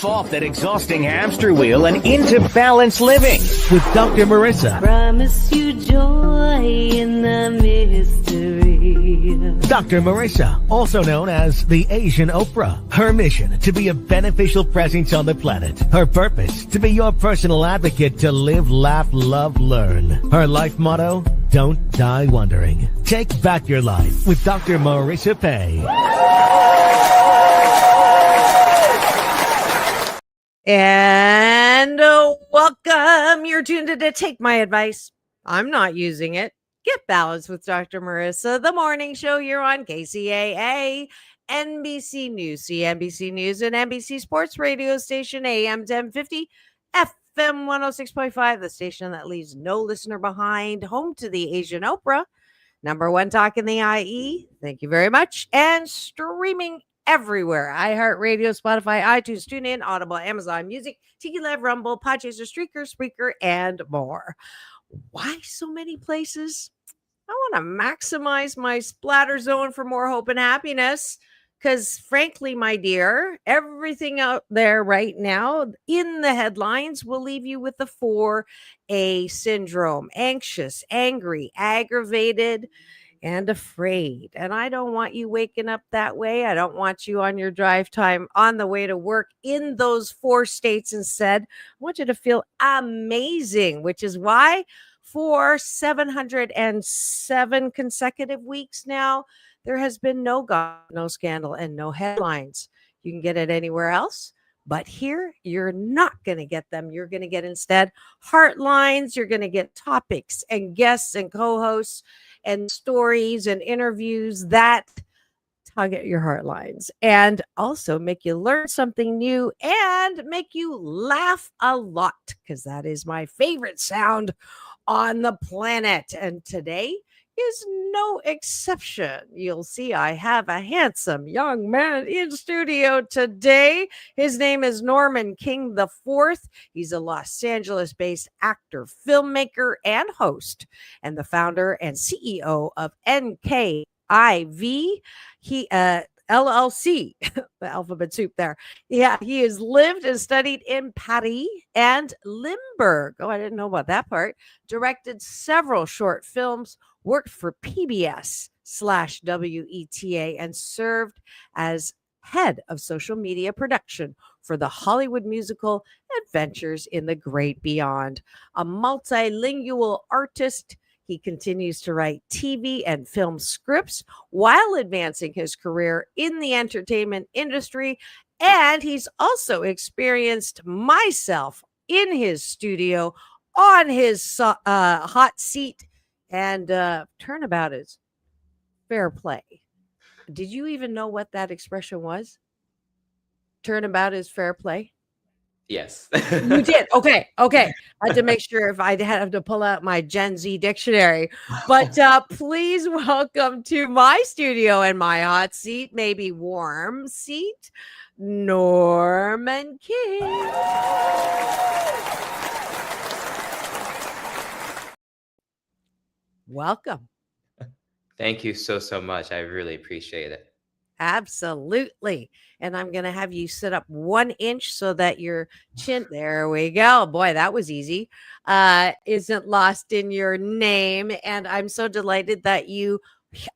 off that exhausting hamster wheel and into balanced living with Dr. Marissa. Promise you joy in the mystery. Dr. Marissa, also known as the Asian Oprah. Her mission, to be a beneficial presence on the planet. Her purpose, to be your personal advocate to live, laugh, love, learn. Her life motto, don't die wondering. Take back your life with Dr. Marissa Pay. And welcome. You're tuned in to Take My Advice. I'm not using it. Get Balanced with Dr. Marissa, the morning show here on KCAA, NBC News, CNBC News, and NBC Sports Radio Station, AM 1050, FM 106.5, the station that leaves no listener behind, home to the Asian Oprah, number one talk in the IE. Thank you very much. And streaming everywhere. iHeartRadio, Spotify, iTunes, TuneIn, Audible, Amazon Music, Tiki Live, Rumble, Podchaser, Streaker, Spreaker, and more. Why so many places? I want to maximize my splatter zone for more hope and happiness. Because frankly, my dear, everything out there right now in the headlines will leave you with the 4A syndrome: anxious, angry, aggravated, and afraid. And I don't want you waking up that way. I don't want you on your drive time on the way to work in those 4 states instead. I want you to feel amazing, which is why for 707 consecutive weeks now, there has been no gossip, no scandal, and no headlines. You can get it anywhere else, but here you're not going to get them. You're going to get instead heartlines. You're going to get topics and guests and co-hosts and stories and interviews that tug at your heartlines and also make you learn something new and make you laugh a lot, because that is my favorite sound on the planet. And today is no exception. You'll see I have a handsome young man in studio today. His name is Norman King IV. He's a Los Angeles-based actor, filmmaker, and host, and the founder and CEO of NKIV. LLC, the alphabet soup there. Yeah, he has lived and studied in Paris and Limburg. Oh, I didn't know about that part. Directed several short films, worked for PBS/WETA, and served as head of social media production for the Hollywood musical Adventures in the Great Beyond. A multilingual artist, he continues to write TV and film scripts while advancing his career in the entertainment industry. And he's also experienced myself in his studio on his hot seat. And Turnabout is FairPlay. Did you even know what that expression was? Turnabout is FairPlay? Yes. You did. Okay. I had to make sure if I have to pull out my GenZ dictionary. But please welcome to my studio and my hot seat, maybe warm seat, Norman King. Welcome. Thank you so much. I really appreciate it. Absolutely. And I'm going to have you sit up 1 inch so that your chin, there we go. Boy, that was easy. Isn't lost in your name. And I'm so delighted that you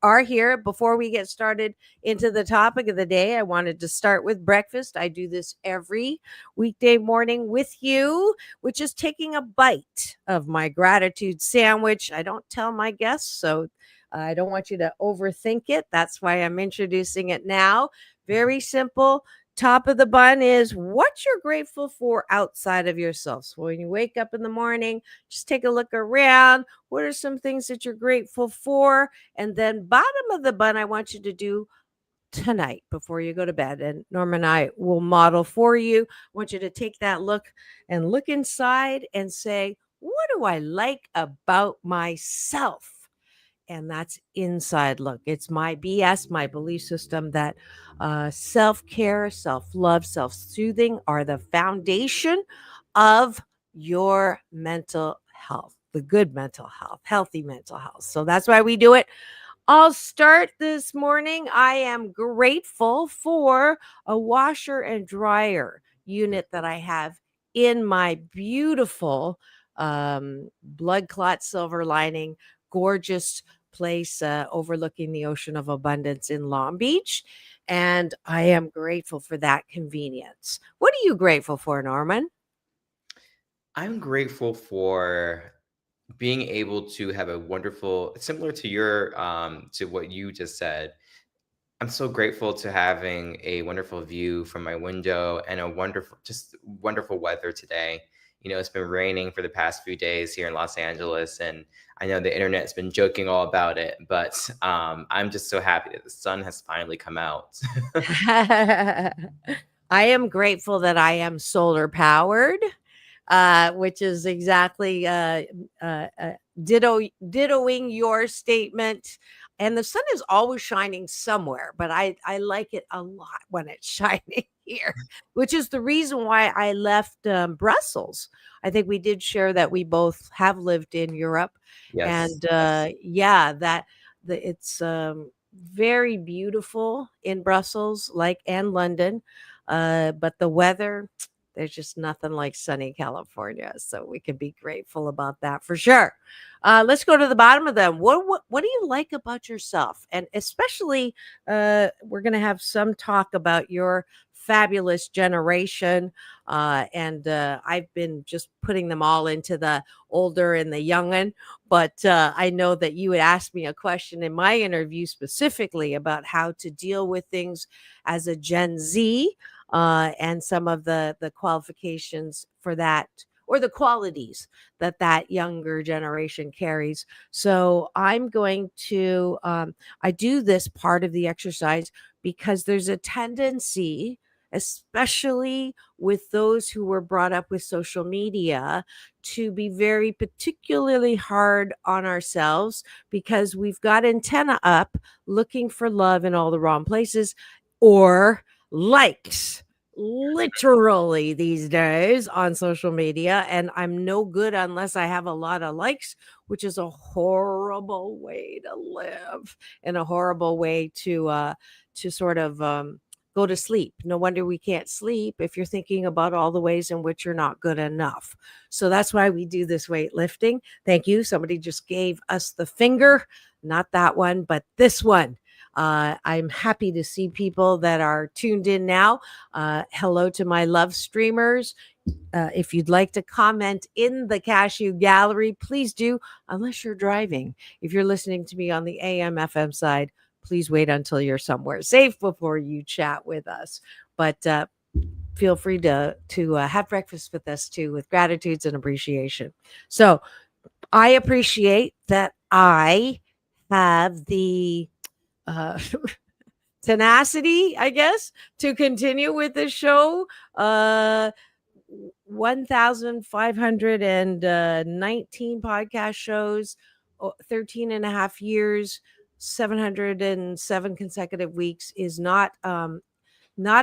are here. Before we get started into the topic of the day, I wanted to start with breakfast. I do this every weekday morning with you, which is taking a bite of my gratitude sandwich. I don't tell my guests, so I don't want you to overthink it. That's why I'm introducing it now. Very simple. Top of the bun is what you're grateful for outside of yourself. So when you wake up in the morning, just take a look around. What are some things that you're grateful for? And then bottom of the bun, I want you to do tonight before you go to bed. And Norm and I will model for you. I want you to take that look and look inside and say, what do I like about myself? And that's inside look. It's my BS, my belief system that self-care, self-love, self-soothing are the foundation of your mental health, the good mental health, healthy mental health. So that's why we do it. I'll start this morning. I am grateful for a washer and dryer. unit that I have in my beautiful blood clot silver lining, gorgeous place overlooking the ocean of abundance in Long Beach. And I am grateful for that convenience. What are you grateful for, Norman? I'm grateful for being able to have a wonderful, similar to your to what you just said. I'm so grateful to having a wonderful view from my window and a just wonderful weather today. It's been raining for the past few days here in Los Angeles, and I know the internet's been joking all about it, but I'm just so happy that the sun has finally come out. I am grateful that I am solar powered, which is exactly dittoing your statement. And the sun is always shining somewhere, but I like it a lot when it's shining here, which is the reason why I left Brussels. I think we did share that we both have lived in Europe, Yes, and yes. yeah, it's very beautiful in Brussels, like and London, but the weather, there's just nothing like sunny California, so we can be grateful about that for sure. Let's go to the bottom of them. What do you like about yourself? And especially, we're going to have some talk about your fabulous generation. And I've been just putting them all into the older and the youngin. But I know that you had asked me a question in my interview specifically about how to deal with things as a Gen Z, and some of the qualifications for that, or the qualities that that younger generation carries. So I'm going to I do this part of the exercise because there's a tendency, especially with those who were brought up with social media, to be very particularly hard on ourselves because we've got antenna up looking for love in all the wrong places, or likes literally these days on social media. And I'm no good unless I have a lot of likes, which is a horrible way to live and a horrible way to sort of go to sleep. No wonder we can't sleep if you're thinking about all the ways in which you're not good enough. So that's why we do this weightlifting. Thank you. Somebody just gave us the finger, not that one, but this one. I'm happy to see people that are tuned in now. Hello to my love streamers. If you'd like to comment in the Cashew Gallery, please do, unless you're driving. If you're listening to me on the AM FM side, please wait until you're somewhere safe before you chat with us. But feel free to have breakfast with us too, with gratitudes and appreciation. So I appreciate that I have the uh, tenacity, I guess, to continue with the show. 1,519 podcast shows, 13 and a half years, 707 consecutive weeks is not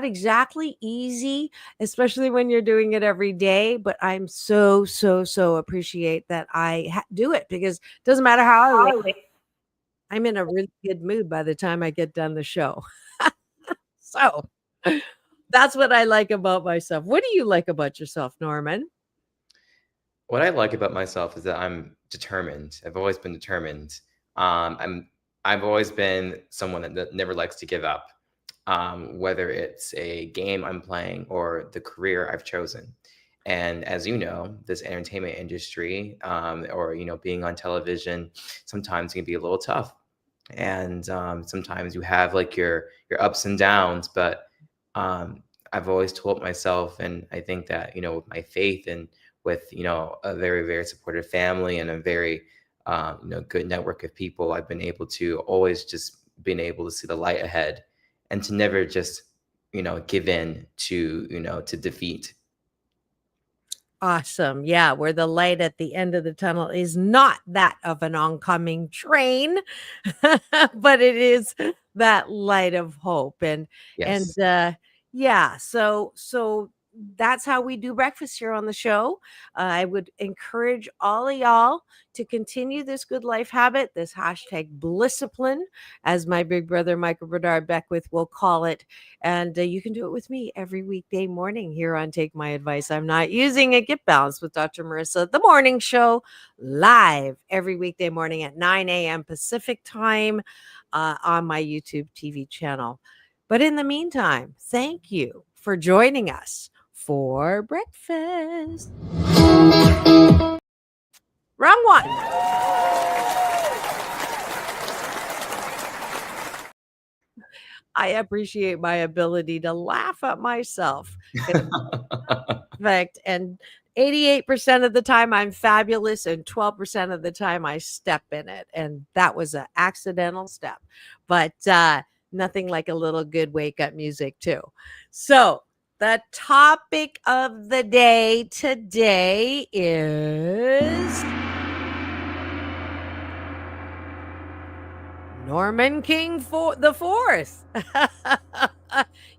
exactly easy, especially when you're doing it every day. But I'm so appreciate that I do it, because it doesn't matter how I look, I'm in a really good mood by the time I get done the show. So that's what I like about myself. What do you like about yourself, Norman? What I like about myself is that I'm determined. I've always been determined. I've always been someone that never likes to give up, whether it's a game I'm playing or the career I've chosen. And as you know, this entertainment industry, or being on television, sometimes can be a little tough, and sometimes you have like your ups and downs. But I've always told myself, and I think that with my faith and with a very supportive family and a very good network of people, I've been able to always just been able to see the light ahead, and to never just give in to defeat. Awesome. Yeah, where the light at the end of the tunnel is not that of an oncoming train, but it is that light of hope. And Yes. yeah, so that's how we do breakfast here on the show. I would encourage all of y'all to continue this good life habit, this hashtag Blisscipline, as my big brother Michael Bernard Beckwith will call it. And you can do it with me every weekday morning here on Take My Advice. I'm Not Using It. Get Balanced with Dr. Marissa, the morning show, live every weekday morning at 9 a.m. Pacific time on my YouTube TV channel. But in the meantime, thank you for joining us for breakfast. Wrong one. I appreciate my ability to laugh at myself. Perfect. And 88% of the time I'm fabulous, and 12% of the time I step in it. And that was an accidental step. But nothing like a little good wake up music, too. So the topic of the day today is Norman King the Fourth.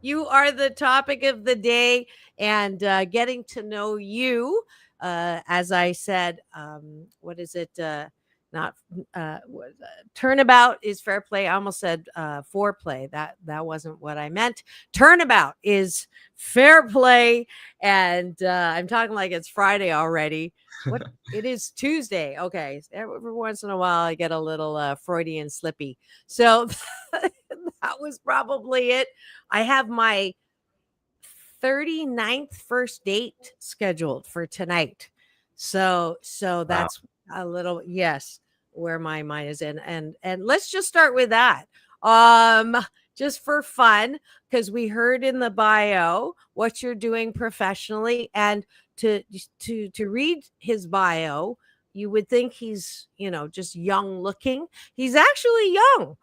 You are the topic of the day, and getting to know you. As I said, what is it? Turnabout is FairPlay. I almost said foreplay. That wasn't what I meant. Turnabout is FairPlay, and I'm talking like it's Friday already. What it is Tuesday. Okay, every once in a while I get a little Freudian slippy. So that was probably it. I have my 39th first date scheduled for tonight. So that's a little, yes, where my mind is in. And let's just start with that. Just for fun, because we heard in the bio what you're doing professionally, and to read his bio, you would think he's, just young looking. He's actually young.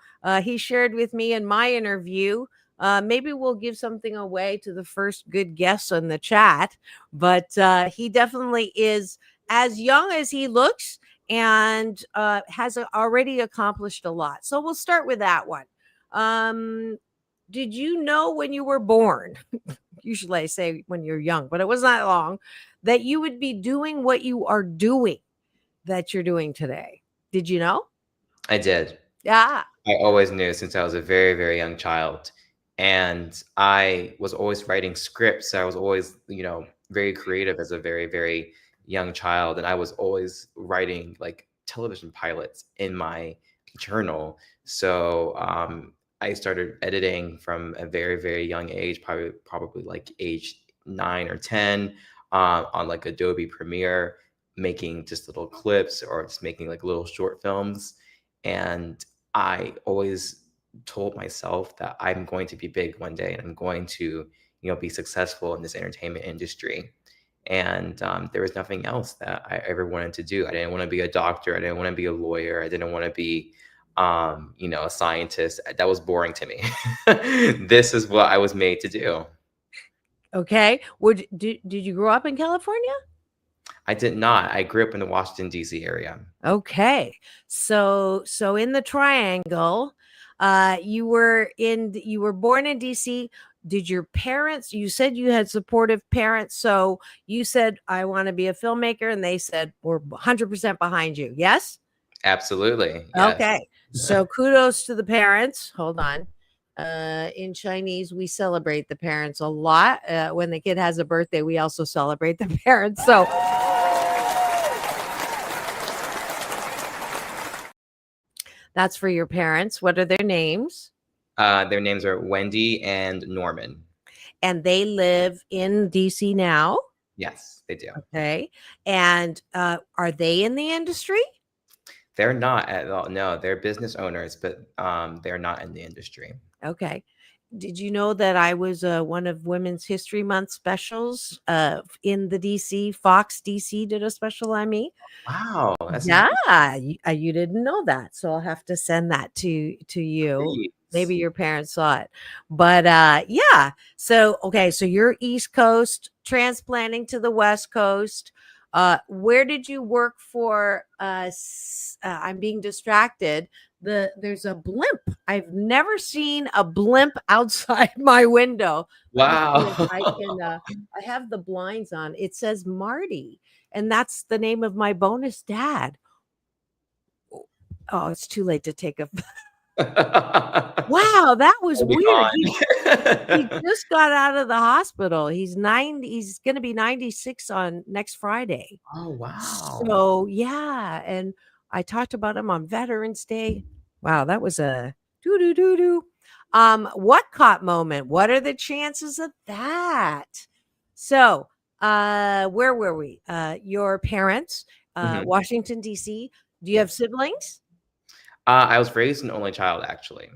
He shared with me in my interview. Maybe we'll give something away to the first good guess on the chat, but he definitely is as young as he looks, and has already accomplished a lot. So we'll start with that one. Did you know when you were born, usually I say when you're young, but it wasn't that long, that you would be doing what you are doing, that you're doing today? Did you know? I did. Yeah. I always knew since I was a very, very young child. And I was always writing scripts. I was always, very creative as a very, very young child. And I was always writing like television pilots in my journal. So I started editing from a very, very young age, probably like age 9 or 10, on like Adobe Premiere, making just little clips or just making like little short films. And I always told myself that I'm going to be big one day, and I'm going to, be successful in this entertainment industry. And there was nothing else that I ever wanted to do. I didn't want to be a doctor. I didn't want to be a lawyer. I didn't want to be, a scientist. That was boring to me. This is what I was made to do. Okay. Did you grow up in California? I did not. I grew up in the Washington, D.C. area. Okay. So in the triangle, you were born in DC. Did your parents, you said you had supportive parents. So you said, I want to be a filmmaker. And they said, we're 100% behind you. Yes? Absolutely. Yes. Okay. So kudos to the parents. Hold on. In Chinese, we celebrate the parents a lot. When the kid has a birthday, we also celebrate the parents. So that's for your parents. What are their names? Their names are Wendy and Norman. And they live in DC now? Yes, they do. Okay. And are they in the industry? They're not at all. No, they're business owners, but they're not in the industry. Okay. Did you know that I was one of Women's History Month specials in the DC? Fox DC did a special on me. Wow. That's Yeah, you didn't know that. So I'll have to send that to you. Please. Maybe your parents saw it. But yeah. So, okay. So you're East Coast, transplanting to the West Coast. Where did you work for? I'm being distracted. there's a blimp. I've never seen a blimp outside my window. Let me see if I Wow. can. I have the blinds on. It says Marty, and that's the name of my bonus dad. Oh, it's too late to take a. Wow, that was I'll be weird. He gone. just got out of the hospital. He's 90. He's going to be 96 on next Friday. Oh, wow. So yeah, and I talked about him on Veterans Day. Wow, that was a doo doo doo doo. What caught moment? What are the chances of that? So, where were we? Your parents, Mhm. Washington D.C. Do you have Yes. siblings? I was raised an only child, actually.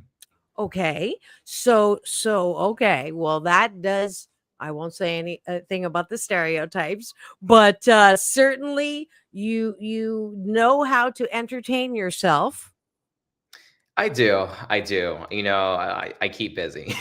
Okay. So okay. Well, that does I won't say anything about the stereotypes, but certainly you know how to entertain yourself. I do. I do. I keep busy.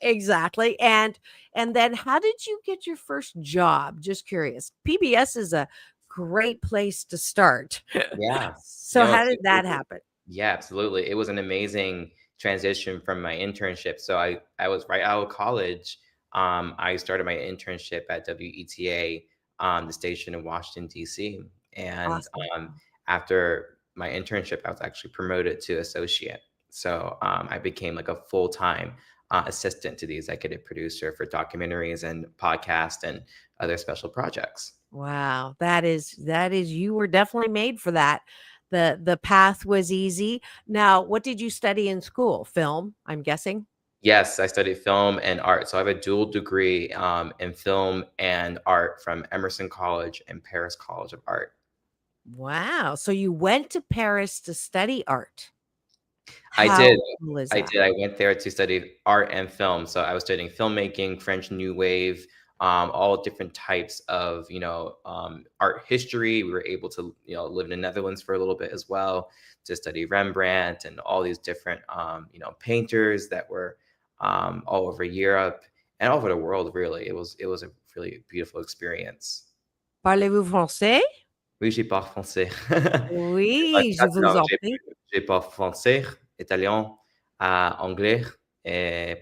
Exactly. And then how did you get your first job? Just curious. PBS is a great place to start. Yeah. So No, how did that absolutely. happen? Yeah, absolutely. It was an amazing transition from my internship. So I was right out of college. I started my internship at WETA, the station in Washington, D.C. And Awesome. after my internship, I was actually promoted to associate. So I became like a full-time assistant to the executive producer for documentaries and podcasts and other special projects. Wow, that is you were definitely made for that. The path was easy. Now, what did you study in school? Film, I'm guessing? Yes, I studied film and art. So I have a dual degree in film and art from Emerson College and Paris College of Art. Wow. So you went to Paris to study art. I How did. cool is I that? did. I went there to study art and film. So I was studying filmmaking, French New Wave, all different types of, art history. We were able to, live in the Netherlands for a little bit as well to study Rembrandt and all these different, painters that were all over Europe and all over the world. Really, it was a really beautiful experience. Parlez-vous français? Oui, j'ai parle français. J'ai parlé Oui, je 4 vous langues. en J'ai prie. j'ai parle français, italien, anglais,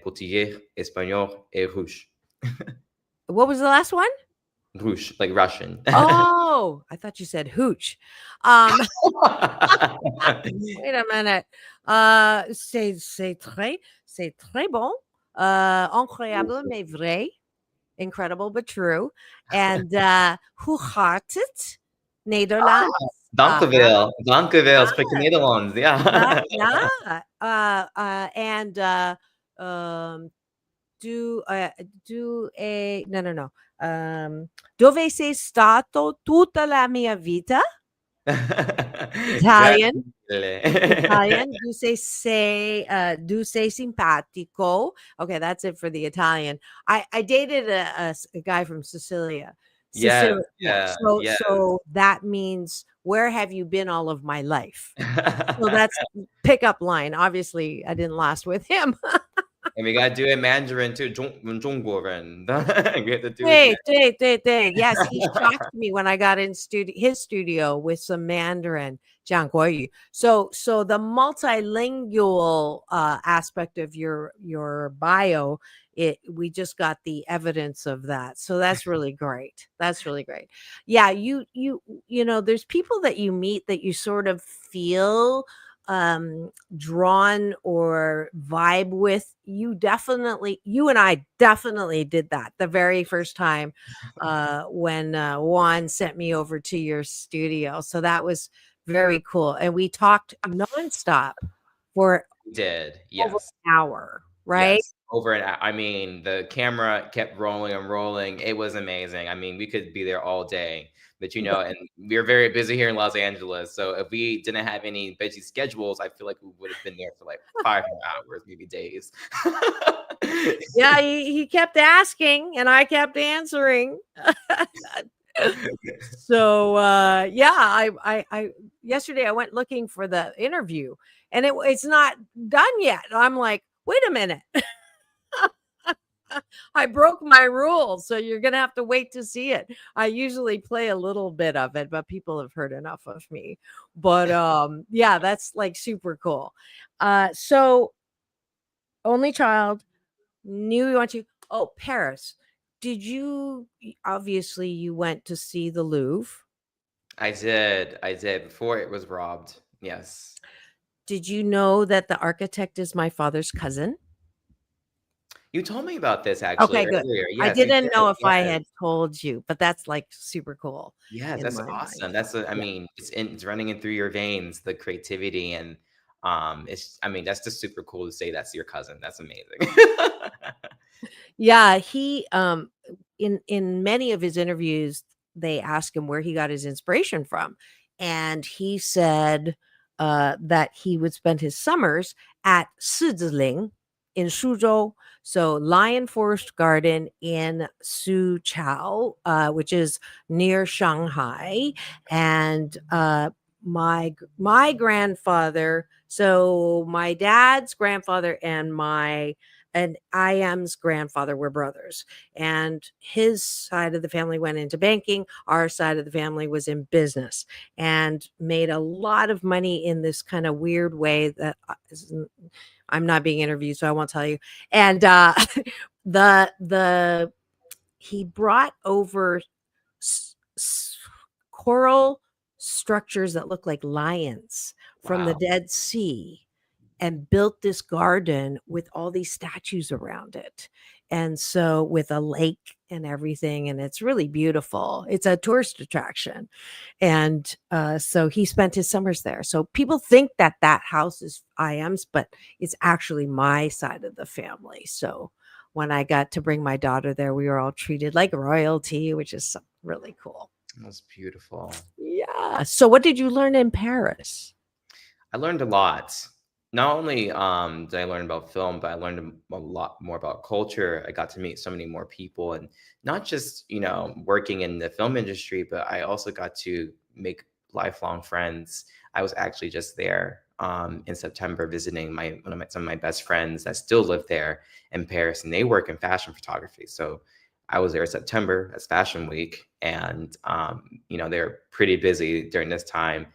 portugais, espagnol et russe. What was the last one? Russe, like Russian. Oh, I thought you said hooch. Um, wait a minute. C'est très bon. Incroyable mais vrai. Incredible but true. And hoe gaat het? Ah, Nederlands? dank u wel. Dank u wel. Ja, Spreek je Nederlands? Ja. ja. And do do a no no no. Dove sei stato tutta la mia vita? Grazie Italian. mille. Italian, do say simpatico. Okay, that's it for the Italian. I dated a guy from Sicilia. Yes, Sicilia, yeah. yeah, yes. So that means where have you been all of my life? So that's pickup line. Obviously, I didn't last with him. And we gotta do it in Mandarin too. 中国人. We have to do it. Day. Yes, he shocked me when I got in his studio with some Mandarin, 讲国语. So the multilingual aspect of your bio, we just got the evidence of that. So that's really great. That's really great. Yeah, there's people that you meet that you sort of feel drawn or vibe with. You and I definitely did that the very first time when Juan sent me over to your studio. So that was very cool, and we talked nonstop for We did, over yes. an hour, right? Yes, over an I mean, the camera kept rolling and rolling. It was amazing. I mean, we could be there all day, but and we're very busy here in Los Angeles. So if we didn't have any busy schedules, I feel like we would have been there for like 5 more hours, maybe days. Yeah, he kept asking and I kept answering. So yeah, I yesterday I went looking for the interview and it's not done yet. I'm like, wait a minute. I broke my rule, so you're gonna have to wait to see it. I usually play a little bit of it, but people have heard enough of me. But yeah, that's like super cool. So only child, knew you want to. Oh, Paris. Did you obviously you went to see the Louvre? I did. I did before it was robbed. Yes. Did you know that the architect is my father's cousin? You told me about this actually Okay, good. earlier. I Yes, you didn't did. know if I Yes. had told you, but that's like super cool Yes, in that's my mind. awesome. That's a, I Yeah. mean, it's running in through your veins, the creativity and it's I mean, that's just super cool to say that's your cousin. That's amazing. Yeah, he in many of his interviews they ask him where he got his inspiration from, and he said that he would spend his summers at Siziling in Suzhou, so Lion Forest Garden in Suzhou, which is near Shanghai, and my grandfather, so my dad's grandfather and IM's grandfather were brothers, and his side of the family went into banking. Our side of the family was in business and made a lot of money in this kind of weird way that I'm not being interviewed, so I won't tell you. And the he brought over coral structures that look like lions from the Wow. Dead Sea and built this garden with all these statues around it. And so with a lake and everything, and it's really beautiful. It's a tourist attraction. And so he spent his summers there. So people think that that house is IM's, but it's actually my side of the family. So when I got to bring my daughter there, we were all treated like royalty, which is really cool. That's beautiful. Yeah. So what did you learn in Paris? I learned a lot. Not only did I learn about film, but I learned a lot more about culture. I got to meet so many more people, and not just working in the film industry, but I also got to make lifelong friends. I was actually just there in September visiting some of my best friends that still live there in Paris, and they work in fashion photography. So I was there in September as Fashion Week, and they're pretty busy during this time.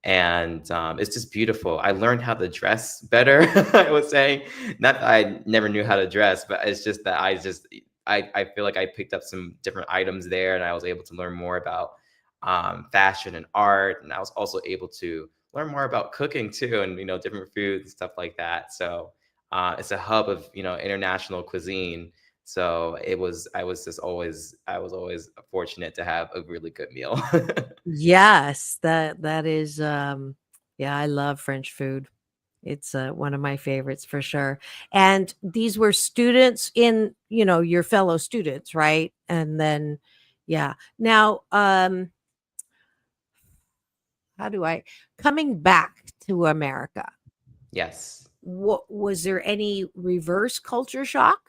And it's just beautiful. I learned how to dress better. I would say, not that I never knew how to dress, but it's just that I feel like I picked up some different items there, and I was able to learn more about fashion and art, and I was also able to learn more about cooking too, and different foods and stuff like that. So it's a hub of international cuisine. So I was always fortunate to have a really good meal. Yes, that is yeah, I love French food. It's one of my favorites for sure. And these were students in, your fellow students, right? And then yeah. Now, how do I coming back to America? Yes. What was there any reverse culture shock?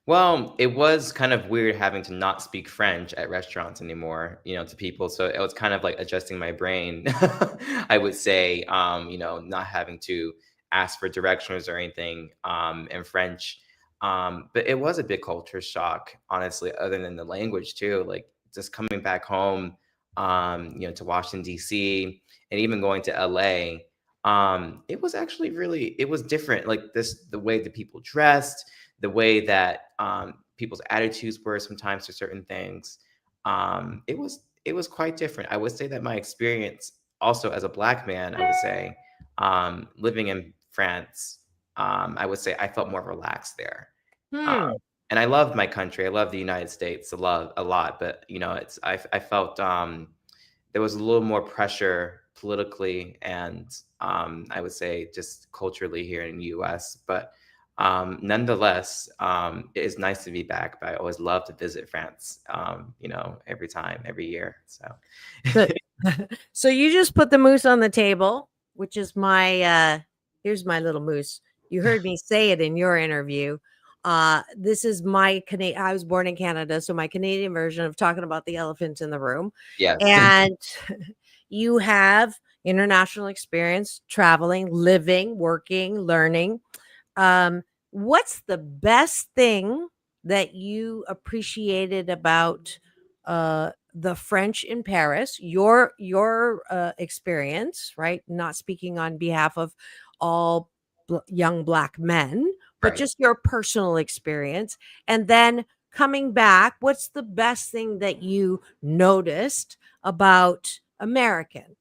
Well, it was kind of weird having to not speak French at restaurants anymore, to people. So it was kind of like adjusting my brain, I would say, not having to ask for directions or anything in French. But it was a big culture shock, honestly, other than the language too. Like just coming back home, to Washington, D.C., and even going to L.A. It was actually it was different. Like the way the people dressed, the way that people's attitudes were sometimes to certain things. It was quite different. I would say that my experience also as a Black man, I would say, living in France, I would say I felt more relaxed there. Um, Hmm. and I love my country. I love the United States a lot, but I felt there was a little more pressure politically and I would say just culturally here in the US. But nonetheless, it is nice to be back. But I always love to visit France, every time, every year. So So, so you just put the moose on the table, which is my here's my little moose. You heard me say it in your interview. This is my Canadian. I was born in Canada, so my Canadian version of talking about the elephant in the room. yes. And you have international experience traveling, living, working, learning. Um, what's the best thing that you appreciated about the French in Paris, your experience, right? Not speaking on behalf of all young Black men, but Right. just your personal experience. And then coming back, what's the best thing that you noticed about American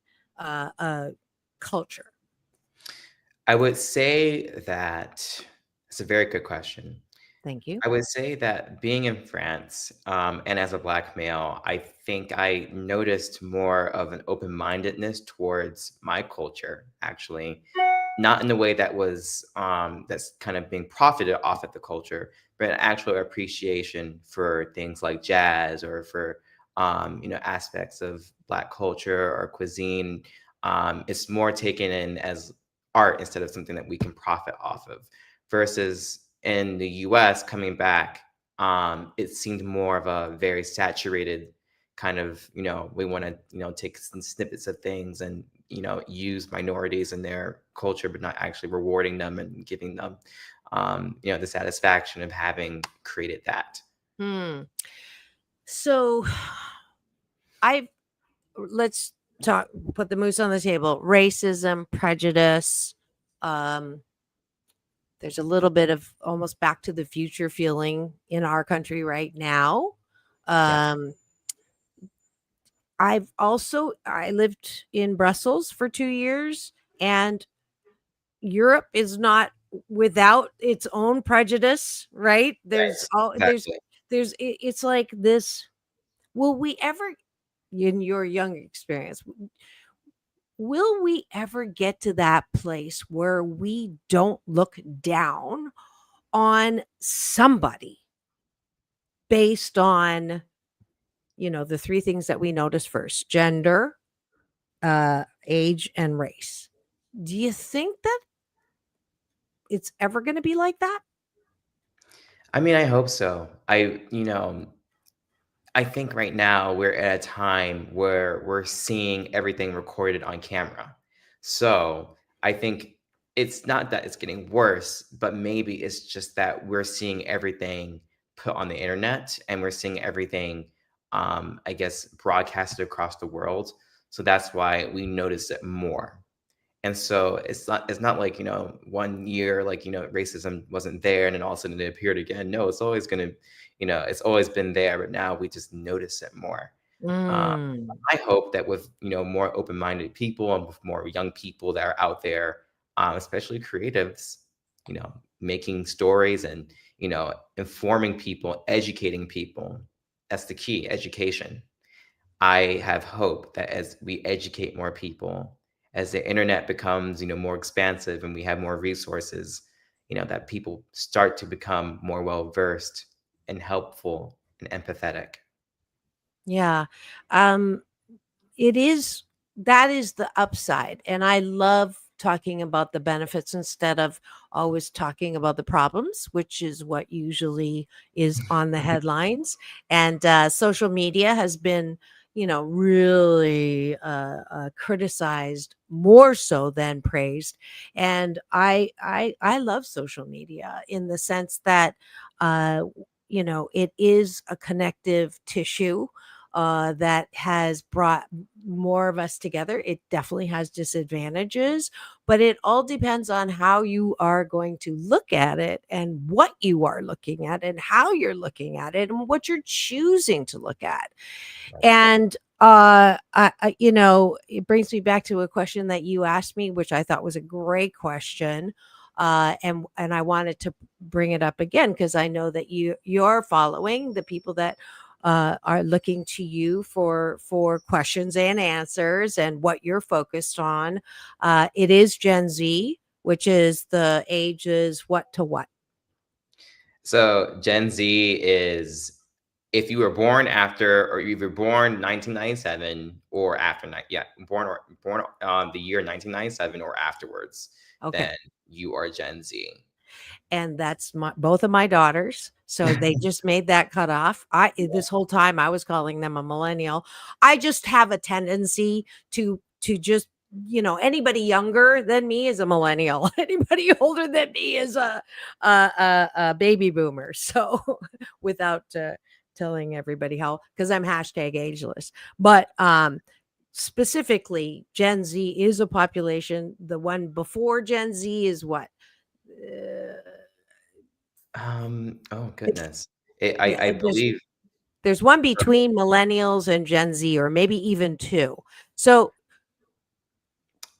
culture? I would say that it's a very good question. Thank you. I would say that being in France, and as a Black male, I think I noticed more of an open-mindedness towards my culture, actually. Not in a way that was, that's kind of being profited off of the culture, but an actual appreciation for things like jazz or for, aspects of Black culture or cuisine. It's more taken in as art instead of something that we can profit off of. Versus in the US coming back, it seemed more of a very saturated kind of, we want to, take some snippets of things and, use minorities in their culture, but not actually rewarding them and giving them, the satisfaction of having created that. Hmm. So I let's talk put the moose on the table. Racism, prejudice. Um, there's a little bit of almost back to the future feeling in our country right now. Yes, Um, I lived in Brussels for 2 years, and Europe is not without its own prejudice, right? right, exactly. It's like this. Will we ever, in your young experience, will we ever get to that place where we don't look down on somebody based on, the three things that we notice first: gender, age, and race? Do you think that it's ever going to be like that? I mean, I hope so. I think right now we're at a time where we're seeing everything recorded on camera. So I think it's not that it's getting worse, but maybe it's just that we're seeing everything put on the internet and we're seeing everything, I guess, broadcasted across the world. So that's why we notice it more. And so it's not like, 1 year, like, racism wasn't there and then all of a sudden it appeared again. No, it's always gonna, it's always been there, but now we just notice it more. Uh, Mm. I hope that with, more open-minded people and with more young people that are out there, especially creatives, making stories and, informing people, educating people. That's the key, education. I have hope that as we educate more people, as the internet becomes, more expansive and we have more resources, that people start to become more well versed and helpful and empathetic. Yeah. Um, it is that is the upside. And I love talking about the benefits instead of always talking about the problems, which is what usually is on the headlines. And social media has been, really criticized more so than praised. And I love social media in the sense that it is a connective tissue that has brought more of us together. It definitely has disadvantages, but it all depends on how you are going to look at it and what you are looking at and how you're looking at it and what you're choosing to look at. Right. And it brings me back to a question that you asked me, which I thought was a great question. And I wanted to bring it up again because I know that you're following the people that are looking to you for questions and answers and what you're focused on. It is Gen Z, which is the ages what to what. So Gen Z is if you were born after or you were born 1997 or after born the year 1997 or afterwards, Okay. then you are Gen Z. And that's both of my daughters. So they just made that cutoff. This whole time I was calling them a millennial. I just have a tendency to just anybody younger than me is a millennial. Anybody older than me is a baby boomer. So without telling everybody how, because I'm hashtag ageless, but specifically Gen Z is a population. The one before Gen Z is what? Oh It's goodness. yeah, I believe. there's one between millennials and Gen Z, or maybe even two. So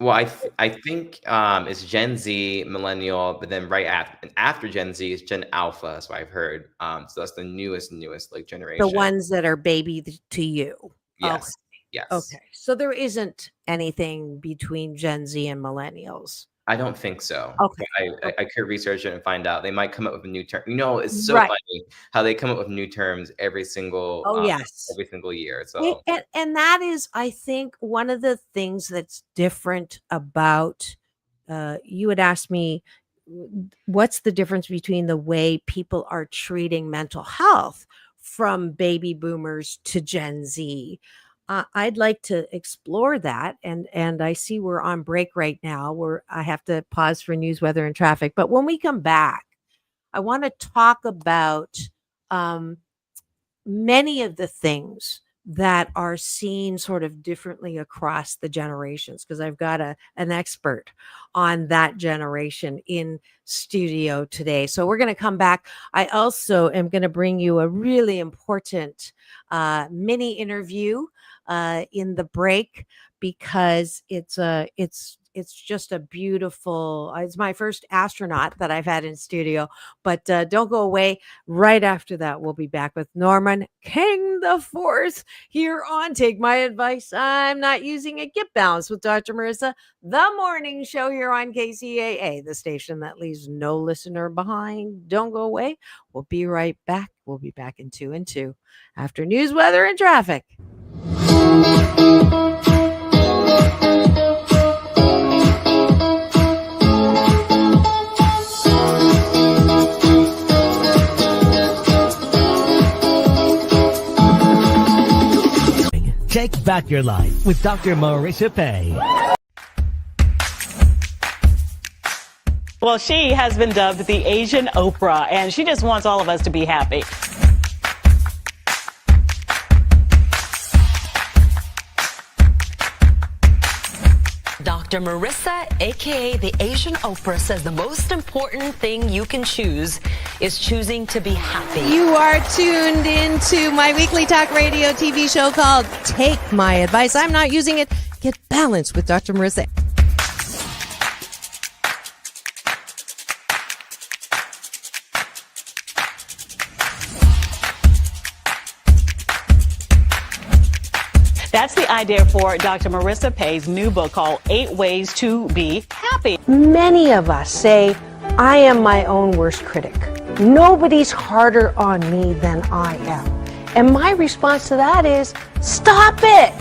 Well, I think it's Gen Z, millennial, but then right after Gen Z is Gen Alpha. That's what I've heard. So that's the newest like the generation. ones that are baby to you. Okay. Yes, yes. Okay. So there isn't anything between Gen Z and millennials. I don't think so. Okay. But I could research it and find out. They might come up with a new term. It's so Right. funny how they come up with new terms every single Oh, yes. year. And, So and that is, I think, one of the things that's different about, you would ask me, what's the difference between the way people are treating mental health from baby boomers to Gen Z? I'd like to explore that, and I see we're on break right now, where I have to pause for news, weather, and traffic. But when we come back, I want to talk about um, many of the things that are seen sort of differently across the generations, because I've got an expert on that generation in studio today. So we're going to come back. I also am going to bring you a really important mini interview in the break, because it's just a beautiful, it's my first astronaut that I've had in studio. But don't go away. Right after that, we'll be back with Norman King the Fourth here on Take My Advice. I'm Not Using It. Get Balanced with Dr. Marissa, the morning show here on KCAA, the station that leaves no listener behind. Don't go away. We'll be right back. We'll be back in 2 and 2 after news, weather, and traffic. Take back your life with Dr. Marissa Pay. Well, she has been dubbed the Asian Oprah, and she just wants all of us to be happy. Dr. Marissa, aka the Asian Oprah, says the most important thing you can choose is choosing to be happy. You are tuned into my weekly talk radio TV show called Take My Advice. I'm Not Using It. Get Balanced with Dr. Marissa. That's the idea for Dr. Marissa Pay's new book called 8 Ways to Be Happy. Many of us say, I am my own worst critic. Nobody's harder on me than I am. And my response to that is, stop it!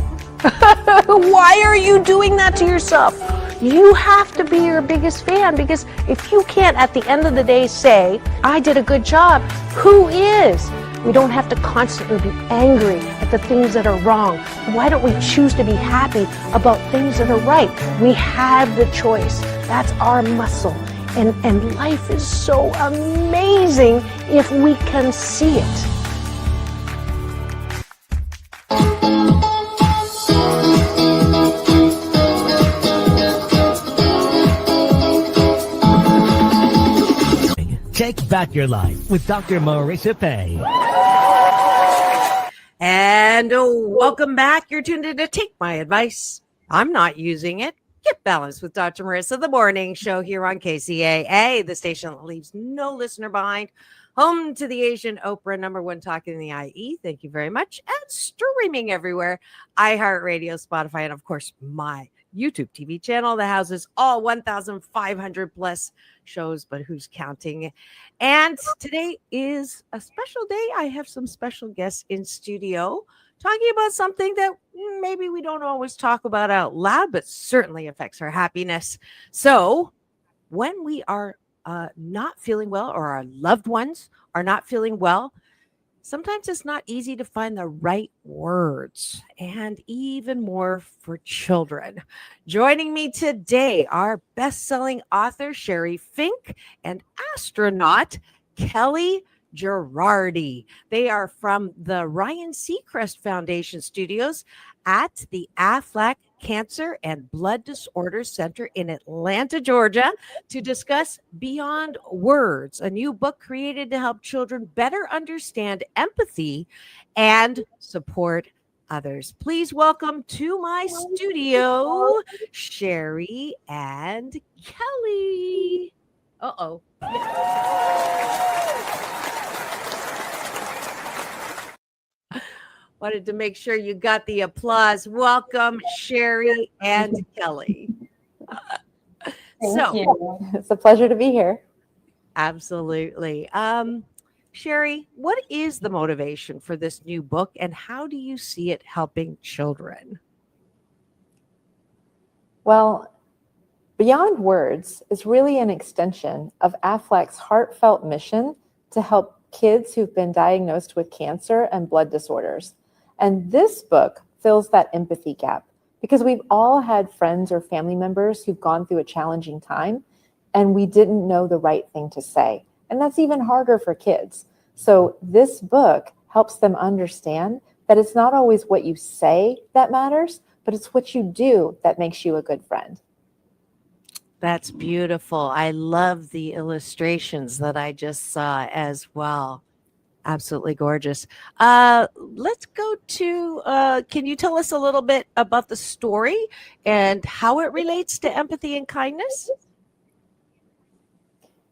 Why are you doing that to yourself? You have to be your biggest fan, because if you can't at the end of the day say, I did a good job, who is? We don't have to constantly be angry at the things that are wrong. Why don't we choose to be happy about things that are right? We have the choice. That's our muscle. And life is so amazing if we can see it. Take back your life with Dr. Marissa Pay. And welcome back. You're tuned in to Take My Advice. I'm Not Using It. Get Balanced with Dr. Marissa, the morning show here on KCAA, the station that leaves no listener behind. Home to the Asian Oprah, #1 talk in the IE. Thank you very much. And streaming everywhere. iHeartRadio, Spotify, and of course, my YouTube TV channel that houses all 1,500 plus shows, but who's counting? And today is a special day. I have some special guests in studio talking about something that maybe we don't always talk about out loud, but certainly affects our happiness. So when we are not feeling well, or our loved ones are not feeling well, Sometimes it's not easy to find the right words, and even more for children. Joining me today are best-selling author Sherry Fink and astronaut Kelly Girardi. They are from the Ryan Seacrest Foundation Studios at the Aflac Cancer and Blood Disorders Center in Atlanta, Georgia, to discuss Beyond Words, a new book created to help children better understand empathy and support others. Please welcome to my studio, Sherry and Kelly. Uh-oh. Wanted to make sure you got the applause. Welcome, Sherry and Kelly. Thank you. It's a pleasure to be here. Absolutely. Sherry, what is the motivation for this new book, and how do you see it helping children? Well, Beyond Words is really an extension of Aflac's heartfelt mission to help kids who've been diagnosed with cancer and blood disorders. And this book fills that empathy gap because we've all had friends or family members who've gone through a challenging time and we didn't know the right thing to say. And that's even harder for kids. So this book helps them understand that it's not always what you say that matters, but it's what you do that makes you a good friend. That's beautiful. I love the illustrations that I just saw as well. Absolutely gorgeous. Let's go to, can you tell us a little bit about the story and how it relates to empathy and kindness?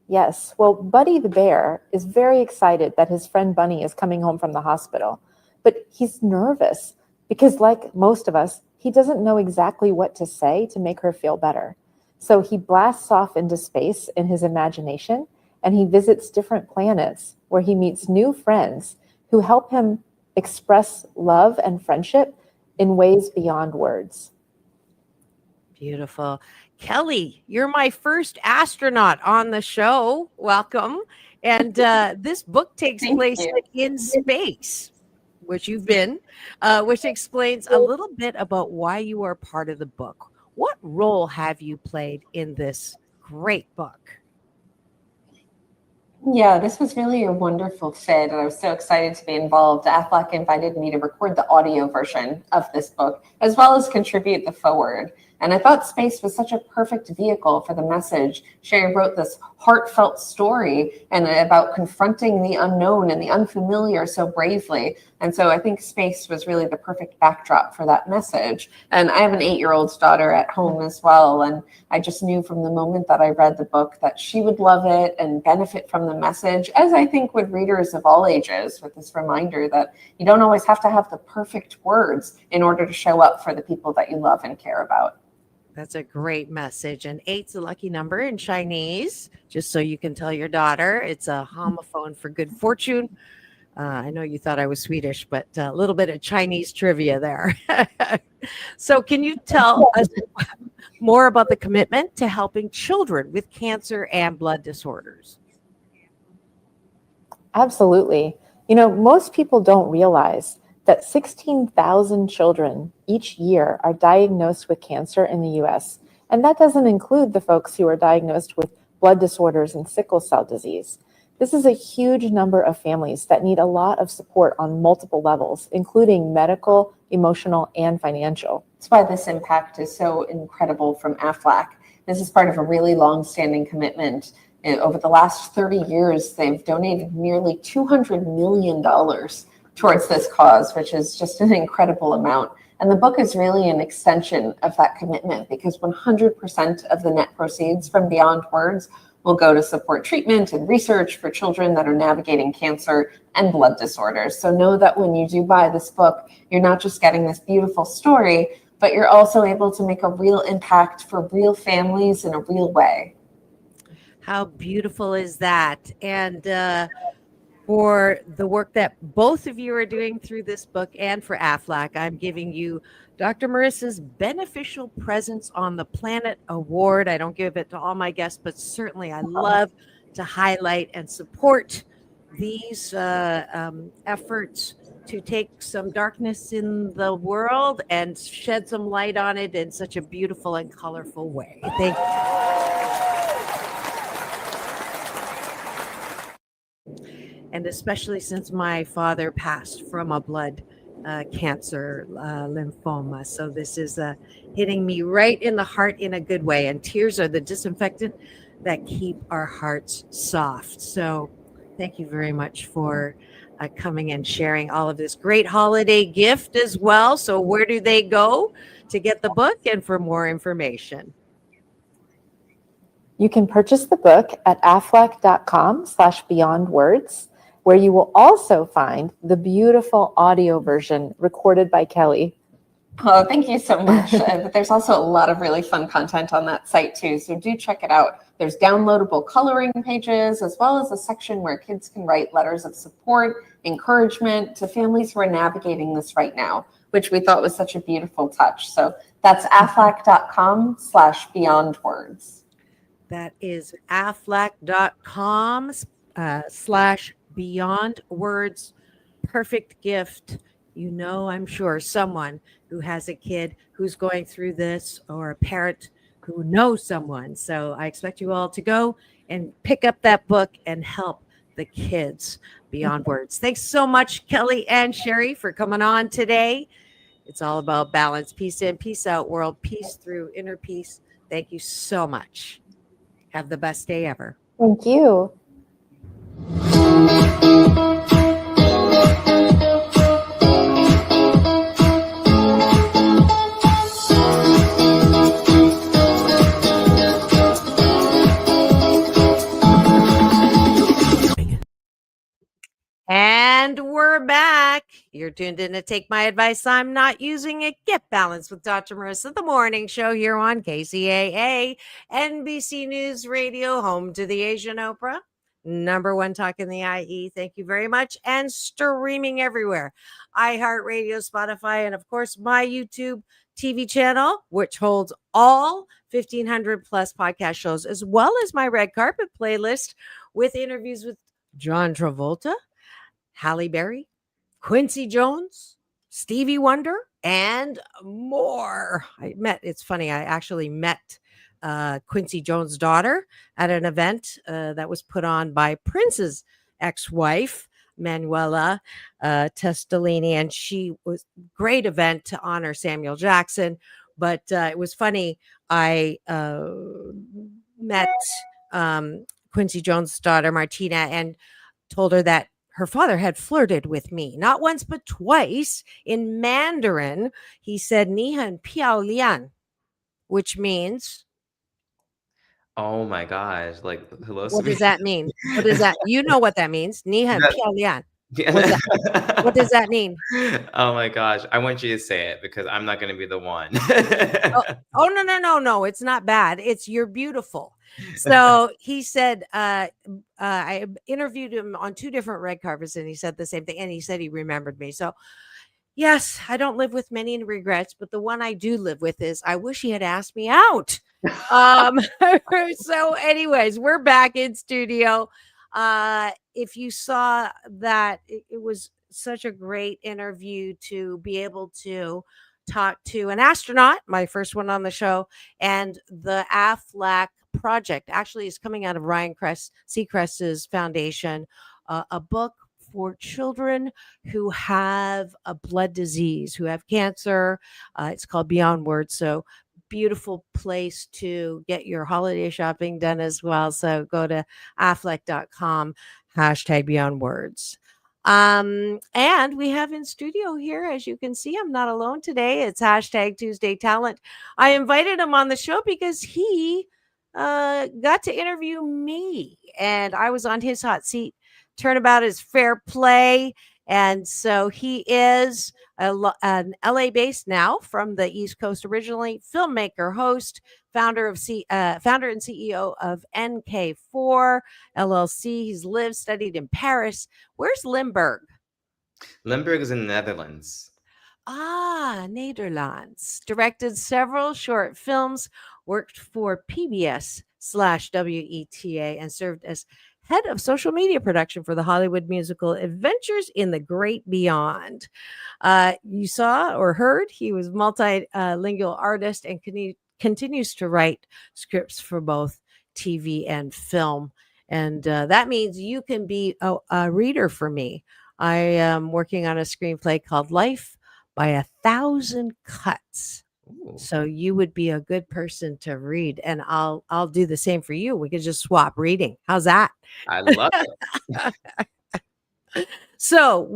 Yes. Well, Buddy the bear is very excited that his friend Bunny is coming home from the hospital, but he's nervous because, like most of us, he doesn't know exactly what to say to make her feel better. So he blasts off into space in his imagination, and he visits different planets where he meets new friends who help him express love and friendship in ways beyond words. Beautiful. Kelly, you're my first astronaut on the show. Welcome. And this book takes place in space, which you've been, which explains a little bit about why you are part of the book. What role have you played in this great book? Yeah, this was really a wonderful fit, and I was so excited to be involved. Aflac invited me to record the audio version of this book, as well as contribute the foreword. And I thought space was such a perfect vehicle for the message. Sherry wrote this heartfelt story and about confronting the unknown and the unfamiliar so bravely. And so I think space was really the perfect backdrop for that message. And I have an 8-year-old daughter at home as well. And I just knew from the moment that I read the book that she would love it and benefit from the message, as I think would readers of all ages, with this reminder that you don't always have to have the perfect words in order to show up for the people that you love and care about. That's a great message. And 8's a lucky number in Chinese, just so you can tell your daughter. It's a homophone for good fortune. I know you thought I was Swedish, but a little bit of Chinese trivia there. So can you tell us more about the commitment to helping children with cancer and blood disorders? Absolutely. You know, most people don't realize that 16,000 children each year are diagnosed with cancer in the US. And that doesn't include the folks who are diagnosed with blood disorders and sickle cell disease. This is a huge number of families that need a lot of support on multiple levels, including medical, emotional, and financial. That's why this impact is so incredible from Aflac. This is part of a really long-standing commitment. And over the last 30 years, they've donated nearly $200 million towards this cause, which is just an incredible amount. And the book is really an extension of that commitment because 100% of the net proceeds from Beyond Words will go to support treatment and research for children that are navigating cancer and blood disorders. So know that when you do buy this book, you're not just getting this beautiful story, but you're also able to make a real impact for real families in a real way. How beautiful is that? And for the work that both of you are doing through this book and for Aflac, I'm giving you Dr. Marissa's Beneficial Presence on the Planet Award. I don't give it to all my guests, but certainly I love to highlight and support these efforts to take some darkness in the world and shed some light on it in such a beautiful and colorful way. Thank you. And especially since my father passed from a blood cancer, lymphoma. So this is hitting me right in the heart in a good way. And tears are the disinfectant that keep our hearts soft. So thank you very much for coming and sharing all of this great holiday gift as well. So where do they go to get the book and for more information? You can purchase the book at aflac.com/beyondwords, where you will also find the beautiful audio version recorded by Kelly. Oh, thank you so much. But there's also a lot of really fun content on that site too, so do check it out. There's downloadable coloring pages, as well as a section where kids can write letters of support, encouragement to families who are navigating this right now, which we thought was such a beautiful touch. So that's aflac.com/beyondwords. That is aflac.com/beyondwords. Perfect gift. You know, I'm sure someone who has a kid who's going through this, or a parent who knows someone. So I expect you all to go and pick up that book and help the kids beyond words. Thanks so much, Kelly and Sherry, for coming on today. It's all about balance, peace in, peace out, world peace through inner peace. Thank you so much. Have the best day ever. Thank you. And we're back. You're tuned in to Take My Advice. I'm Not Using It. Get Balanced with Dr. Marissa, the morning show here on KCAA, NBC News Radio, home to the Asian Oprah, #1 talk in the IE. Thank you very much. And streaming everywhere. iHeartRadio, Spotify, and of course, my YouTube TV channel, which holds all 1,500 plus podcast shows, as well as my red carpet playlist with interviews with John Travolta, Halle Berry, Quincy Jones, Stevie Wonder, and more. It's funny, I actually met Quincy Jones' daughter at an event that was put on by Prince's ex-wife, Manuela Testolini, and she was a great event to honor Samuel Jackson. But it was funny, I met Quincy Jones' daughter, Martina, and told her that her father had flirted with me, not once, but twice. In Mandarin, he said, "Ni hen piao lian," which means, oh my gosh, like, hello. what does that mean? What does that, you know what that means? Ni hen piao lian. What does that mean? Oh my gosh, I want you to say it because I'm not going to be the one. No, it's not bad. It's you're beautiful. So he said, I interviewed him on 2 different red carpets, and he said the same thing. And he said he remembered me. So yes, I don't live with many regrets, but the one I do live with is I wish he had asked me out. So anyways, we're back in studio. If you saw that, it was such a great interview to be able to talk to an astronaut, my first one on the show, and the AFLAC project actually is coming out of Ryan Seacrest's foundation, a book for children who have a blood disease, who have cancer. It's called Beyond Words. So beautiful place to get your holiday shopping done as well. So go to affleck.com, #beyondwords. And we have in studio here, as you can see, I'm not alone today. It's #Tuesday Talent. I invited him on the show because he got to interview me, and I was on his hot seat. Turnabout is FairPlay. And so he is an LA based now, from the East Coast originally, filmmaker, host, founder and CEO of NK4 LLC. He's lived, studied in Paris. Where's Limburg? Limburg is in the Netherlands. Netherlands. Directed several short films, worked for PBS WETA, and served as head of social media production for the Hollywood musical Adventures in the Great Beyond. You saw or heard he was multilingual artist and continues to write scripts for both TV and film. And that means you can be a reader for me. I am working on a screenplay called Life by a Thousand Cuts. Ooh, So you would be a good person to read, and I'll do the same for you. We could just swap reading. How's that? I love it. So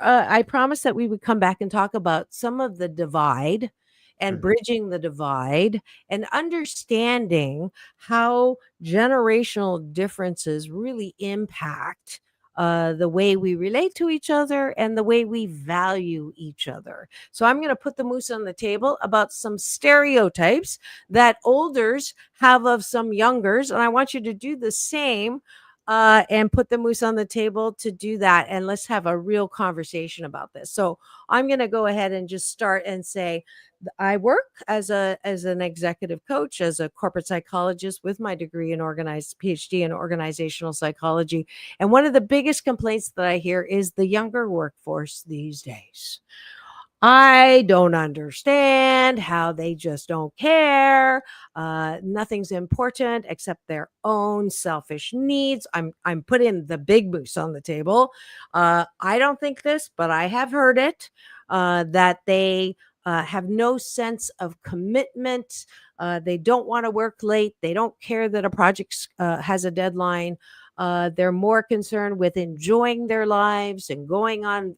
I promised that we would come back and talk about some of the divide and Mhm. bridging the divide and understanding how generational differences really impact the way we relate to each other and the way we value each other. So I'm going to put the moose on the table about some stereotypes that olders have of some youngers, and I want you to do the same and put the moose on the table to do that. And let's have a real conversation about this. So I'm going to go ahead and just start and say, I work as an executive coach, as a corporate psychologist with my degree in PhD in organizational psychology. And one of the biggest complaints that I hear is the younger workforce these days. I don't understand how they just don't care. Nothing's important except their own selfish needs. I'm putting the big moose on the table. I don't think this, but I have heard it, that they have no sense of commitment. They don't want to work late. They don't care that a project has a deadline. They're more concerned with enjoying their lives and going on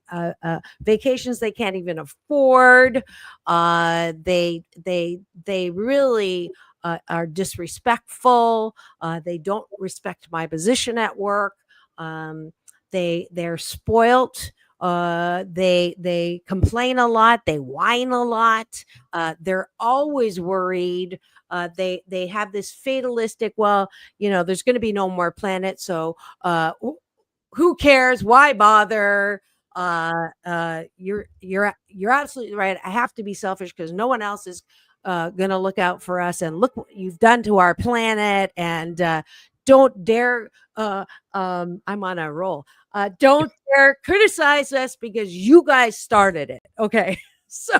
vacations they can't even afford. They really are disrespectful. They don't respect my position at work. They're spoilt. They complain a lot. They whine a lot. They're always worried. They have this fatalistic, well, there's going to be no more planet, so who cares? Why bother? You're absolutely right. I have to be selfish because no one else is going to look out for us. And look what you've done to our planet. And don't dare. I'm on a roll. Don't dare criticize us because you guys started it. Okay, so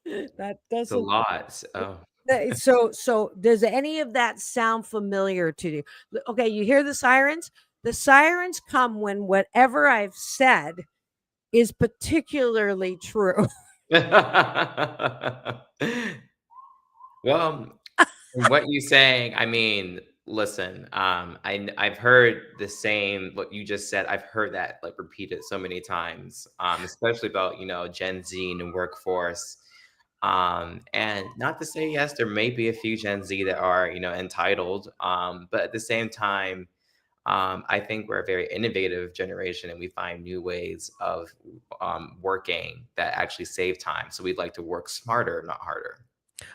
that It's a doesn't. lot. Oh. So does any of that sound familiar to you? Okay, you hear the sirens? The sirens come when whatever I've said is particularly true. Well, from what you're saying, I mean, listen, I've heard the same what you just said. I've heard that like repeated so many times, especially about Gen Z and the workforce. And not to say, yes, there may be a few Gen Z that are entitled, but at the same time, I think we're a very innovative generation, and we find new ways of working that actually save time. So we'd like to work smarter, not harder.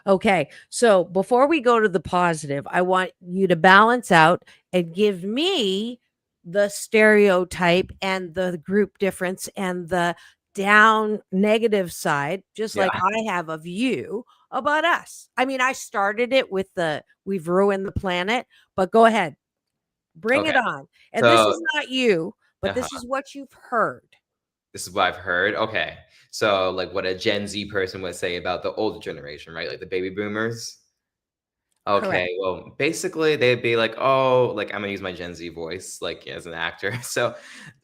Okay, so before we go to the positive, I want you to balance out and give me the stereotype and the group difference and the down negative side, just like Yeah. I have of you about us. I mean, I started it with we've ruined the planet, but go ahead, bring it Okay. on. And this is So not you, but this uh-huh. is what you've heard. This is what I've heard. Okay. So like what a Gen Z person would say about the older generation, right? Like the baby boomers. Correct. Okay, well, basically they'd be like, "Oh, like I'm gonna use my Gen Z voice, like as an actor." So,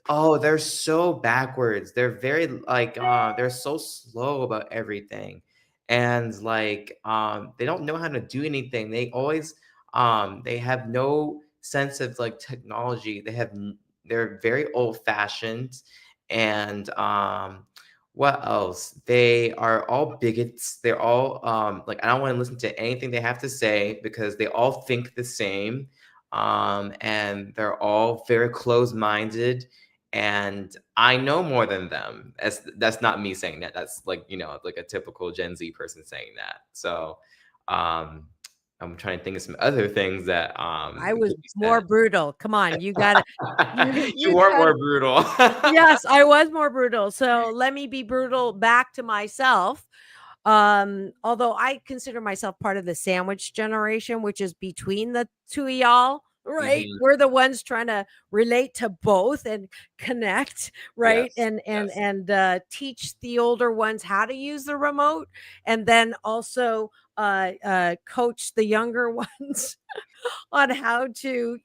oh, they're so backwards. They're very like, they're so slow about everything, and like, they don't know how to do anything. They have no sense of like technology. They're very old fashioned, and what else? They are all bigots. They're all like I don't want to listen to anything they have to say because they all think the same. And they're all very closed-minded. And I know more than them. That's not me saying that. That's like, like a typical Gen Z person saying that. So um I'm trying to think of some other things that I was could be more said. brutal. Come on, you got to You you were got more brutal. Yes, I was more brutal. So let me be brutal back to myself. Although I consider myself part of the sandwich generation, which is between the two of y'all, right? Mhm. We're the ones trying to relate to both and connect, right? Yes. And teach the older ones how to use the remote, and then also coach the younger ones on how to,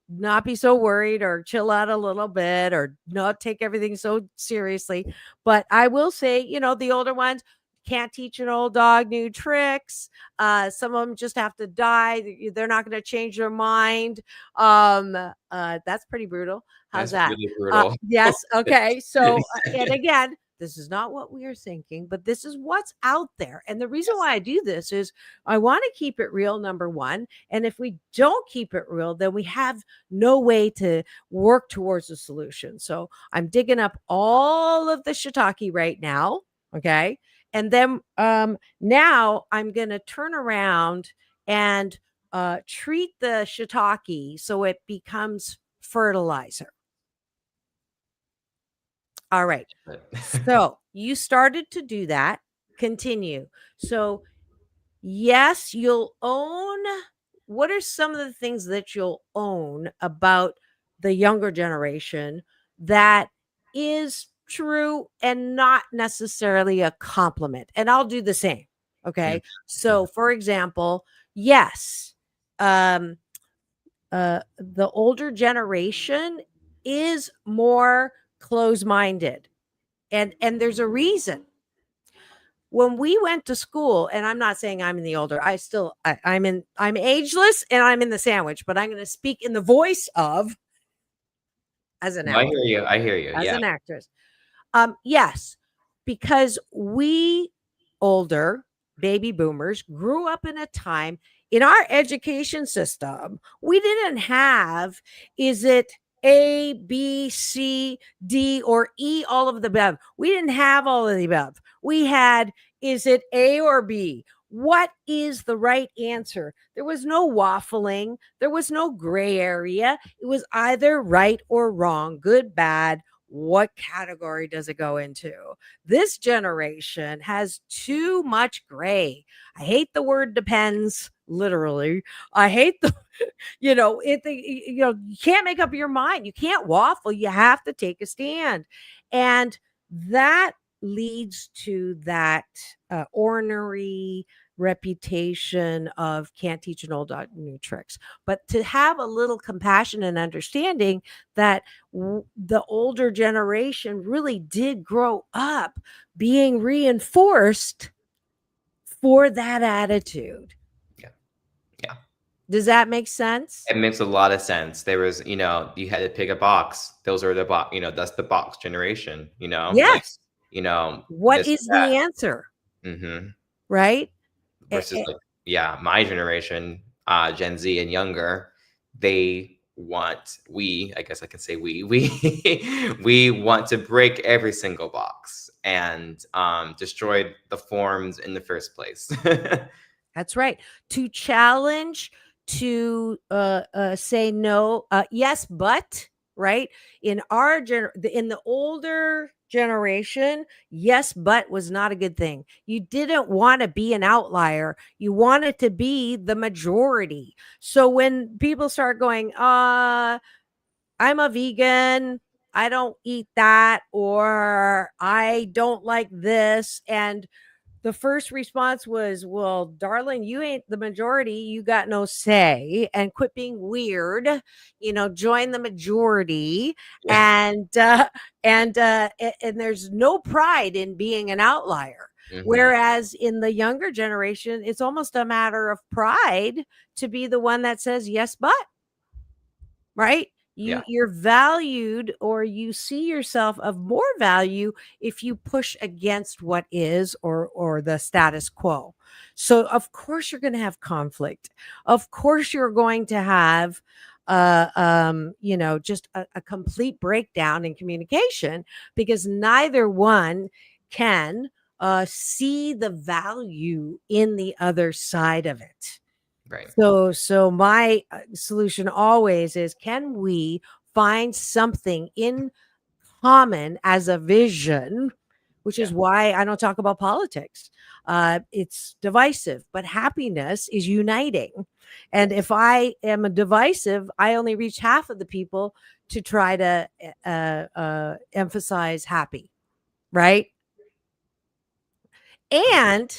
not be so worried or chill out a little bit or not take everything so seriously. But I will say, the older ones can't teach an old dog new tricks. Some of them just have to die. They're not going to change their mind. That's pretty brutal. How's That's that? really brutal. Yes. Okay. So, and again, this is not what we are thinking, but this is what's out there. And the reason why I do this is I want to keep it real, number one. And if we don't keep it real, then we have no way to work towards a solution. So I'm digging up all of the shiitake right now. Okay. And then now I'm going to turn around and treat the shiitake so it becomes fertilizer. All right. So you started to do that. Continue. So, yes, you'll own. What are some of the things that you'll own about the younger generation that is true and not necessarily a compliment? And I'll do the same. Okay. So, for example, yes, the older generation is more close-minded, and there's a reason. When we went to school, and I'm not saying I'm in the older, I'm ageless and I'm in the sandwich, but I'm going to speak in the voice of as an I actor, hear you. I hear you. as Yeah. an actress. Yes, because we older baby boomers grew up in a time in our education system, we didn't have, is it A, B, C, D, or E, all of the above. We didn't have all of the above. We had, is it A or B? What is the right answer? There was no waffling. There was no gray area. It was either right or wrong, good, bad. What category does it go into? This generation has too much gray. I hate the word depends, literally. I hate the, you can't make up your mind. You can't waffle. You have to take a stand. And that leads to that ornery reputation of can't teach an old dog new tricks. But to have a little compassion and understanding that the older generation really did grow up being reinforced for that attitude. Yeah. Does that make sense? It makes a lot of sense. There was, you had to pick a box. Those are the box, that's the box generation, Yes. What this, is that. the answer? Mm-hmm. Right? Versus my generation, Gen Z and younger, I guess I can say we want to break every single box and destroy the forms in the first place. That's right. To challenge, to say no, yes, but right in in the older generation, yes, but was not a good thing. You didn't want to be an outlier. You wanted to be the majority. So when people start going, I'm a vegan, I don't eat that, or I don't like this, and the first response was, well, darling, you ain't the majority. You got no say, and quit being weird, join the majority. Yeah. And there's no pride in being an outlier. Mhm. Whereas in the younger generation, it's almost a matter of pride to be the one that says yes, but right. You're valued, or you see yourself of more value if you push against what is or the status quo. So of course you're going to have conflict. Of course you're going to have just a complete breakdown in communication, because neither one can see the value in the other side of it. Right. So my solution always is, can we find something in common as a vision, which is why I don't talk about politics. It's divisive, but happiness is uniting. And if I am a divisive, I only reach half of the people to try to emphasize happy, right? And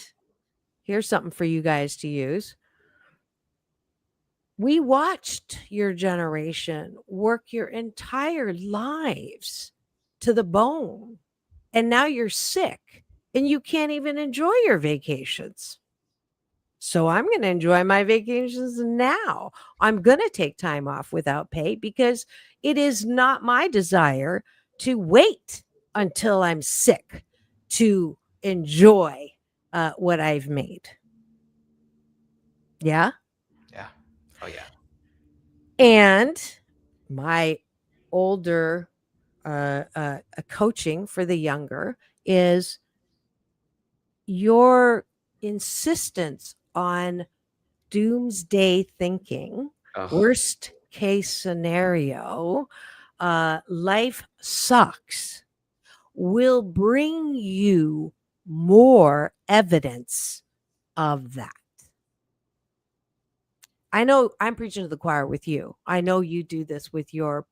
here's something for you guys to use. We watched your generation work your entire lives to the bone, and now you're sick and you can't even enjoy your vacations. So I'm going to enjoy my vacations now. I'm going to take time off without pay because it is not my desire to wait until I'm sick to enjoy what I've made. Yeah. Yeah. Oh yeah. And my older coaching for the younger is your insistence on doomsday thinking, worst case scenario, life sucks, will bring you more evidence of that. I know I'm preaching to the choir with you. I know you do this with your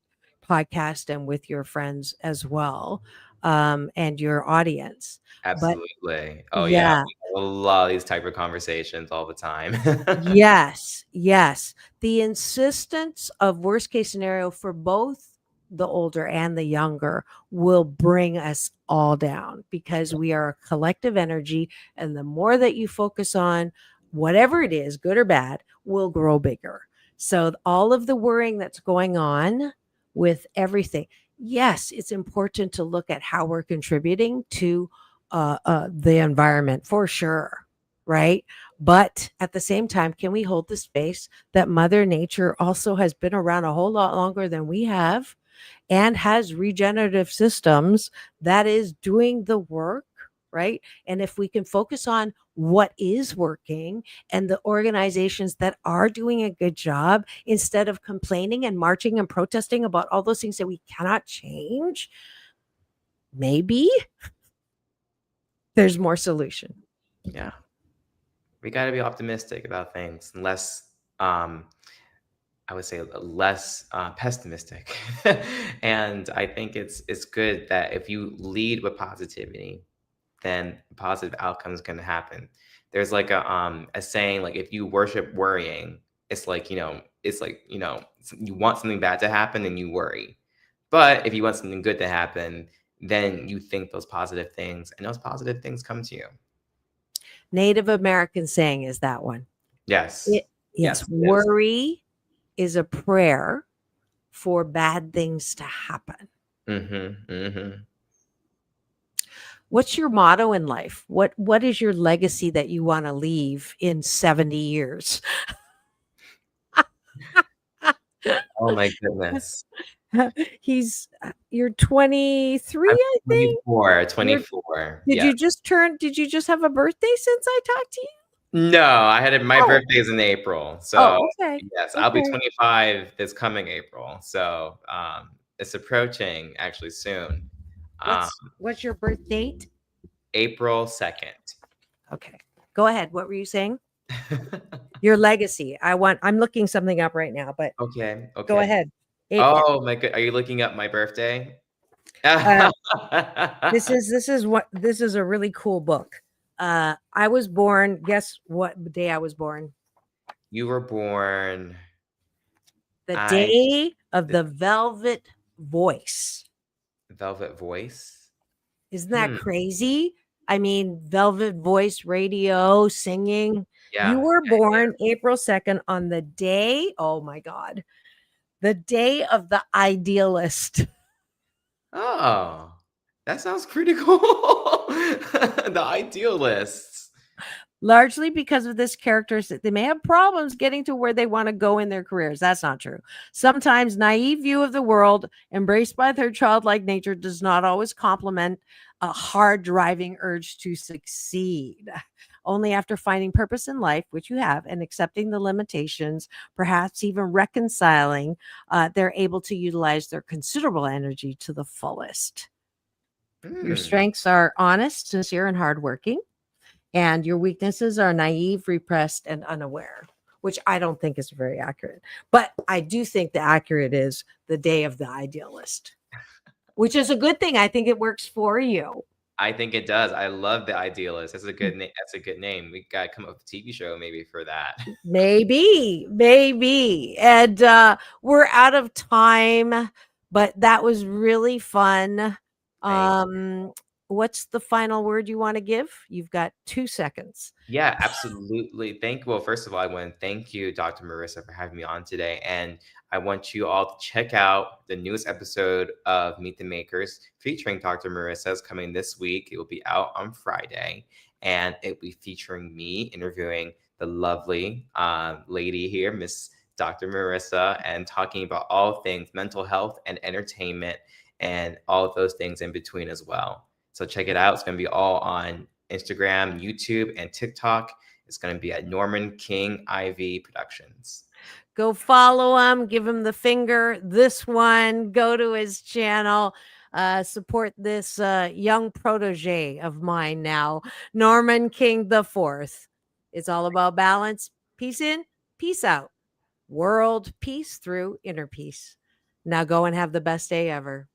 podcast and with your friends as well, and your audience. Absolutely. But, Oh yeah. We have a lot of these type of conversations all the time. Yes. The insistence of worst case scenario for both the older and the younger will bring us all down because we are a collective energy. And the more that you focus on whatever it is, good or bad, will grow bigger. So all of the worrying that's going on with everything, yes, it's important to look at how we're contributing to the environment for sure, right? But at the same time, can we hold the space that Mother Nature also has been around a whole lot longer than we have and has regenerative systems that is doing the work, right? And if we can focus on what is working and the organizations that are doing a good job instead of complaining and marching and protesting about all those things that we cannot change, maybe there's more solution. Yeah. We got to be optimistic about things, less, I would say less pessimistic. And I think it's good that if you lead with positivity, then positive outcomes can happen. There's like a saying, like if you worship worrying, it's like, you want something bad to happen and you worry. But if you want something good to happen, then you think those positive things, and those positive things come to you. Native American saying is that one. Yes. Yes. Worry is a prayer for bad things to happen. What's your motto in life? What is your legacy that you want to leave in 70 years? Oh my goodness. You're 23, I think. 24. Did you just have a birthday since I talked to you? No, my birthday is in April. So okay. Yes, I'll be 25 this coming April. So it's approaching actually soon. What's your birth date? April 2nd. Okay. Go ahead. What were you saying? Your legacy. I'm looking something up right now, but okay. Go ahead. Oh my god. Are you looking up my birthday? This is a really cool book. I was born, guess what day I was born? You were born the day of the Velvet Voice. Velvet Voice? Isn't that crazy? I mean, Velvet Voice, radio, singing. Yeah. You were born April 2nd on the day, oh my God, the day of the idealist. Oh, that sounds pretty cool. The idealists. Largely because of this character, they may have problems getting to where they want to go in their careers. That's not true. Sometimes naive view of the world embraced by their childlike nature does not always complement a hard driving urge to succeed. Only after finding purpose in life, which you have, and accepting the limitations, perhaps even reconciling, they're able to utilize their considerable energy to the fullest. Your strengths are honest, sincere, and hardworking. And your weaknesses are naive, repressed, and unaware, which I don't think is very accurate. But I do think the accurate is the day of the idealist, which is a good thing. I think it works for you. I think it does. I love the idealist. That's a good name. That's a good name. We gotta come up with a TV show maybe for that. Maybe. And we're out of time, but that was really fun. What's the final word you want to give? You've got 2 seconds. Yeah, absolutely. Well, first of all, I want to thank you, Dr. Marissa, for having me on today. And I want you all to check out the newest episode of Meet the Makers featuring Dr. Marissa. Is coming this week. It will be out on Friday. And it will be featuring me interviewing the lovely lady here, Miss Dr. Marissa, and talking about all things mental health and entertainment and all of those things in between as well. So check it out. It's going to be all on Instagram, YouTube, and TikTok. It's going to be at Norman King IV Productions. Go follow him, give him the finger. This one, go to his channel, support this young protege of mine now, Norman King IV. It's all about balance, peace in, peace out. World peace through inner peace. Now go and have the best day ever.